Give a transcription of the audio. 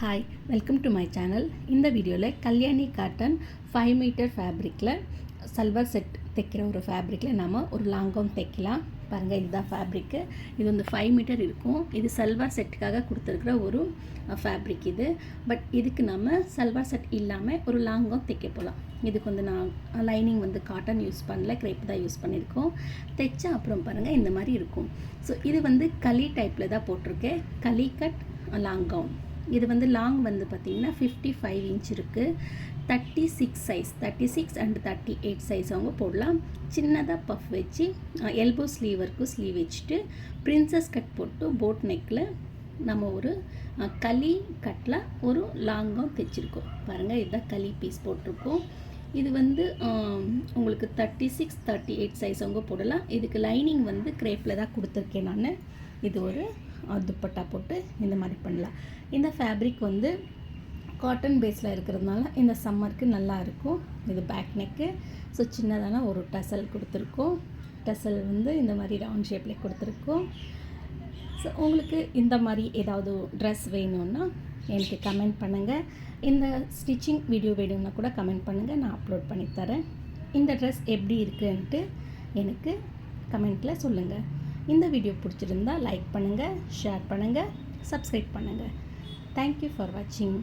Hi, welcome to my channel. இந்த வீடியோவில் Kalyani cotton 5 metre ஃபேப்ரிக்கில் சல்வார் செட் தைக்கிற ஒரு ஃபேப்ரிக்கில் நம்ம ஒரு லாங் கவுன் தைக்கலாம். பாருங்கள், இதுதான் ஃபேப்ரிக்கு. இது வந்து 5 மீட்டர் இருக்கும். இது சல்வார் செட்டுக்காக கொடுத்துருக்குற ஒரு ஃபேப்ரிக் இது. பட் இதுக்கு நம்ம சல்வார் செட் இல்லாமல் ஒரு லாங் கவுன் தைக்க போகலாம். இதுக்கு வந்து நான் லைனிங் வந்து காட்டன் யூஸ் பண்ணல, கிரேப் தான் யூஸ் பண்ணியிருக்கோம். தைச்சா அப்புறம் பாருங்கள் இந்த மாதிரி இருக்கும். ஸோ இது வந்து களி டைப்பில் தான் போட்டிருக்கேன். களி கட் லாங் கவுன். இது வந்து லாங் வந்து பார்த்திங்கன்னா 55 இன்ச் இருக்குது. 36 சைஸ், 36 அண்ட் 38 சைஸ் அவங்க போடலாம். சின்னதாக பஃப் வச்சு எல்போ ஸ்லீவ் வரைக்கும் ஸ்லீவ் வச்சுட்டு பிரின்சஸ் கட் போட்டு போட் நெக்கில் நம்ம ஒரு களி கட்டில் ஒரு லாங்கும் தைச்சிருக்கோம். பாருங்கள், இதுதான் களி பீஸ் போட்டிருக்கோம். இது வந்து உங்களுக்கு 36, 38 சைஸ் அவங்க போடலாம். இதுக்கு லைனிங் வந்து கிரேப்பில் தான் கொடுத்துருக்கேன் நான். இது ஒரு துப்பட்டா போட்டு இந்த மாதிரி பண்ணலாம். இந்த ஃபேப்ரிக் வந்து காட்டன் பேஸில் இருக்கிறதுனால இந்த சம்மருக்கு நல்லா இருக்கும். இது பேக் நெக்கு. ஸோ சின்னதான ஒரு டசல் கொடுத்துருக்கோம். டசல் வந்து இந்த மாதிரி ரவுண்ட் ஷேப்பில் கொடுத்துருக்கோம். ஸோ உங்களுக்கு இந்த மாதிரி ஏதாவது ட்ரெஸ் வேணும்னா எனக்கு கமெண்ட் பண்ணுங்கள். இந்த ஸ்டிச்சிங் வீடியோ வேணும்னா கூட கமெண்ட் பண்ணுங்கள், நான் அப்லோட் பண்ணி தரேன். இந்த ட்ரெஸ் எப்படி இருக்குன்ட்டு எனக்கு கமெண்ட்டில் சொல்லுங்கள். இந்த வீடியோ பிடிச்சிருந்தா லைக் பண்ணுங்கள், ஷேர் பண்ணுங்கள், சப்ஸ்கிரைப் பண்ணுங்கள். தேங்க்யூ ஃபார் வாட்சிங்.